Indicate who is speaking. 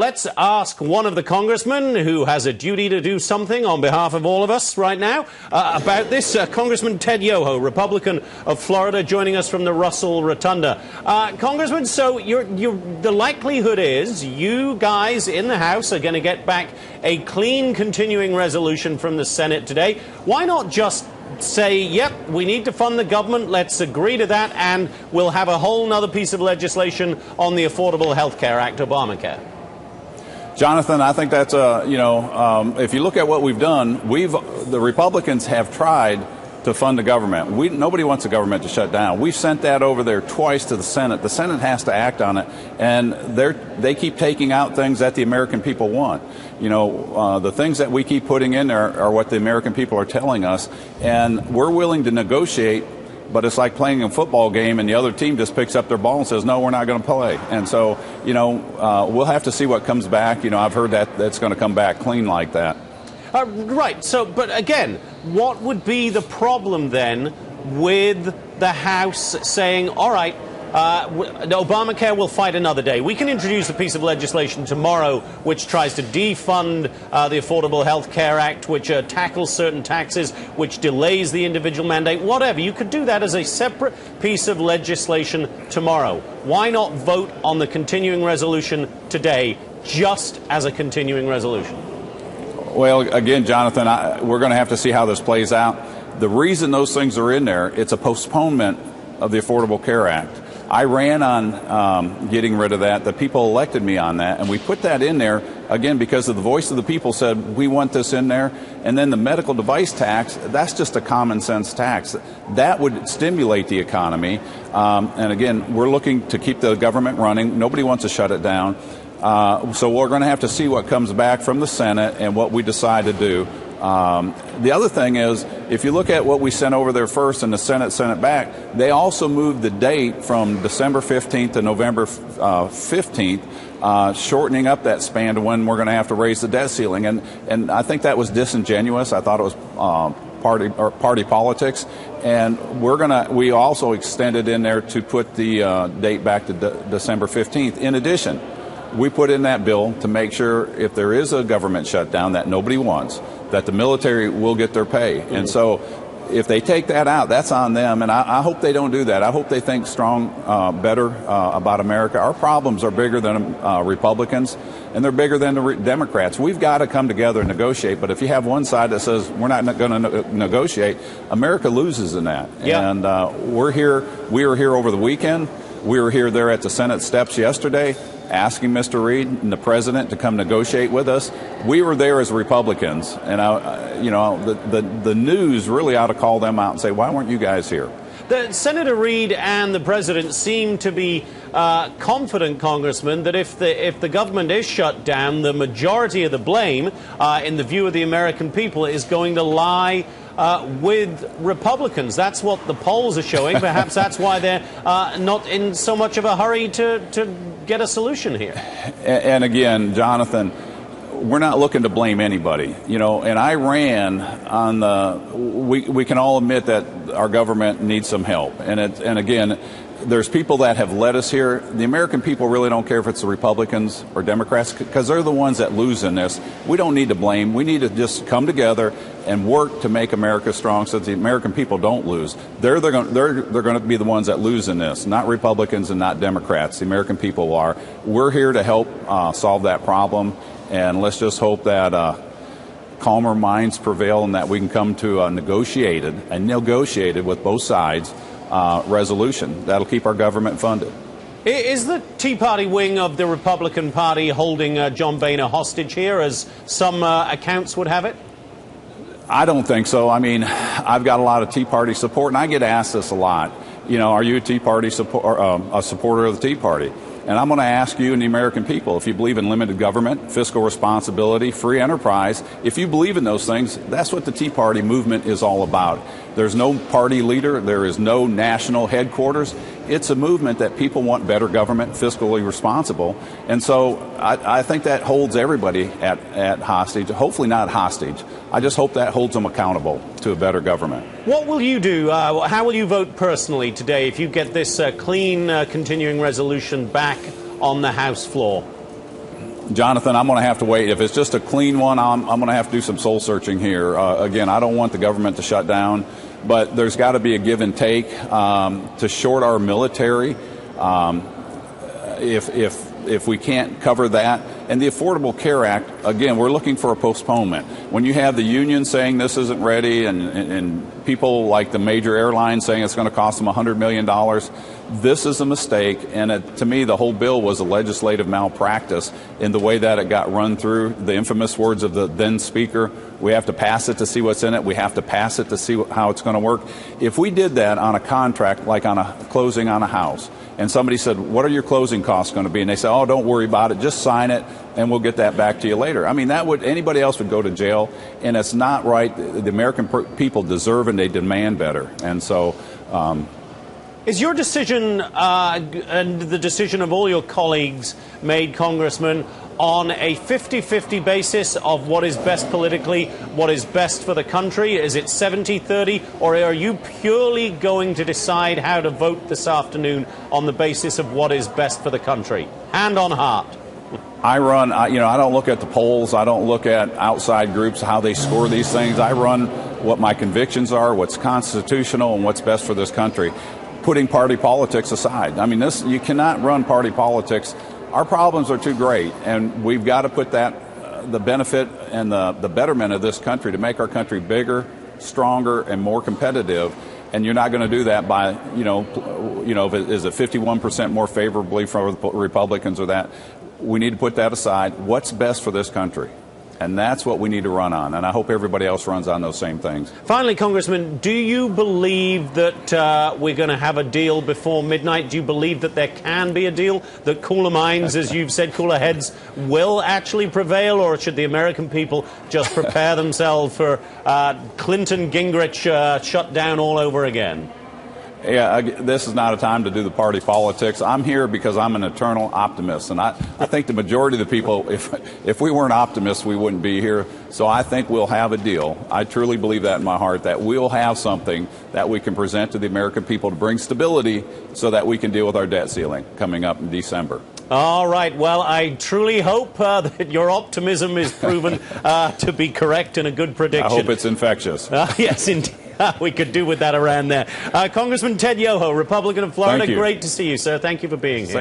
Speaker 1: Let's ask one of the congressmen who has a duty to do something on behalf of all of us right now about this. Congressman Ted Yoho, Republican of Florida, joining us from the Russell Rotunda. Congressman, so the likelihood is you guys in the House are going to get back a clean continuing resolution from the Senate today. Why not just say, yep, we need to fund the government, let's agree to that, and we'll have a whole nother piece of legislation on the Affordable Health Care Act, Obamacare?
Speaker 2: Jonathan, I think that's if you look at what we've done, the Republicans have tried to fund the government. Nobody wants the government to shut down. We've sent that over there twice to the Senate. The Senate has to act on it, and they keep taking out things that the American people want. The things that we keep putting in there are what the American people are telling us, and we're willing to negotiate. But it's like playing a football game and the other team just picks up their ball and says, no, we're not going to play. And so, we'll have to see what comes back. I've heard that that's going to come back clean like that.
Speaker 1: Right. So, but again, what would be the problem then with the House saying, all right, Obamacare will fight another day. We can introduce a piece of legislation tomorrow which tries to defund the Affordable Health Care Act, which tackles certain taxes, which delays the individual mandate, whatever. You could do that as a separate piece of legislation tomorrow. Why not vote on the continuing resolution today just as a continuing resolution?
Speaker 2: Well, again, Jonathan, we're going to have to see how this plays out. The reason those things are in there, it's a postponement of the Affordable Care Act. I ran on getting rid of that. The people elected me on that, and we put that in there, again, because of the voice of the people said, we want this in there. And then the medical device tax, that's just a common sense tax. That would stimulate the economy. And again, we're looking to keep the government running. Nobody wants to shut it down. So we're going to have to see what comes back from the Senate and what we decide to do. The other thing is, if you look at what we sent over there first and the Senate sent it back, they also moved the date from December 15th to November 15th, shortening up that span to when we're going to have to raise the debt ceiling. And I think that was disingenuous. I thought it was party politics. And we also extended in there to put the date back to December 15th. In addition, we put in that bill to make sure if there is a government shutdown that nobody wants, that the military will get their pay. And so if they take that out, that's on them. And I hope they don't do that. I hope they think better about America. Our problems are bigger than Republicans, and they're bigger than the Democrats. We've got to come together and negotiate. But if you have one side that says we're not going to negotiate, America loses in that.
Speaker 1: Yeah.
Speaker 2: And we're here. We were here over the weekend. We were here there at the Senate steps yesterday, asking Mr. Reid and the president to come negotiate with us. We were there as Republicans, and the news really ought to call them out and say, why weren't you guys here?
Speaker 1: Senator Reid and the president seem to be confident, Congressman, that if the government is shut down, the majority of the blame, in the view of the American people, is going to lie with Republicans. That's what the polls are showing. Perhaps that's why they're not in so much of a hurry to get a solution here.
Speaker 2: And again, Jonathan, we're not looking to blame anybody. And I ran on we can all admit that our government needs some help. And again, there's people that have led us here. The American people really don't care if it's the Republicans or Democrats, because they're the ones that lose in this. We don't need to blame. We need to just come together and work to make America strong so that the American people don't lose. They're going to be the ones that lose in this, not Republicans and not Democrats. The American people are. We're here to help solve that problem, and let's just hope that calmer minds prevail and that we can come to a negotiated with both sides resolution that'll keep our government funded.
Speaker 1: Is the Tea Party wing of the Republican Party holding John Boehner hostage here, as some accounts would have it?
Speaker 2: I don't think so. I mean, I've got a lot of Tea Party support, and I get asked this a lot. Are you a Tea Party a supporter of the Tea Party? And I'm going to ask you and the American people, if you believe in limited government, fiscal responsibility, free enterprise, if you believe in those things, that's what the Tea Party movement is all about. There's no party leader. There is no national headquarters. It's a movement that people want better government, fiscally responsible. And so I think that holds everybody at hostage, hopefully not hostage. I just hope that holds them accountable to a better government.
Speaker 1: What will you do? How will you vote personally today if you get this clean continuing resolution back on the House floor?
Speaker 2: Jonathan, I'm going to have to wait. If it's just a clean one, I'm going to have to do some soul searching here. Again, I don't want the government to shut down, but there's got to be a give and take to short our military. If we can't cover that. And the Affordable Care Act, again, we're looking for a postponement. When you have the union saying this isn't ready and people like the major airlines saying it's going to cost them $100 million, this is a mistake. And to me, the whole bill was a legislative malpractice in the way that it got run through. The infamous words of the then speaker, we have to pass it to see what's in it. We have to pass it to see how it's going to work. If we did that on a contract, like on a closing on a house, and somebody said, what are your closing costs going to be? And they say, oh, don't worry about it. Just sign it, and we'll get that back to you later. I mean, anybody else would go to jail, and it's not right. The American people deserve and they demand better. And so...
Speaker 1: Is your decision and the decision of all your colleagues made, Congressman, on a 50-50 basis of what is best politically, what is best for the country? Is it 70-30, or are you purely going to decide how to vote this afternoon on the basis of what is best for the country? Hand on heart.
Speaker 2: I don't look at the polls. I don't look at outside groups, how they score these things. I run what my convictions are, what's constitutional, and what's best for this country, putting party politics aside. I mean, you cannot run party politics. Our problems are too great, and we've got to put the benefit and the betterment of this country to make our country bigger, stronger, and more competitive. And you're not going to do that by, is it 51% more favorably for the Republicans or that? We need to put that aside. What's best for this country? And that's what we need to run on. And I hope everybody else runs on those same things.
Speaker 1: Finally, Congressman, do you believe that we're going to have a deal before midnight? Do you believe that there can be a deal, that cooler minds, as you've said, cooler heads, will actually prevail? Or should the American people just prepare themselves for Clinton-Gingrich shutdown all over again?
Speaker 2: Yeah, this is not a time to do the party politics. I'm here because I'm an eternal optimist, and I think the majority of the people, if we weren't optimists, we wouldn't be here. So I think we'll have a deal. I truly believe that in my heart, that we'll have something that we can present to the American people to bring stability so that we can deal with our debt ceiling coming up in December.
Speaker 1: All right. Well, I truly hope that your optimism is proven to be correct and a good prediction.
Speaker 2: I hope it's infectious.
Speaker 1: Yes, indeed. We could do with that around there. Congressman Ted Yoho, Republican of Florida,
Speaker 2: Thank you.
Speaker 1: Great to see you, sir. Thank you for being here.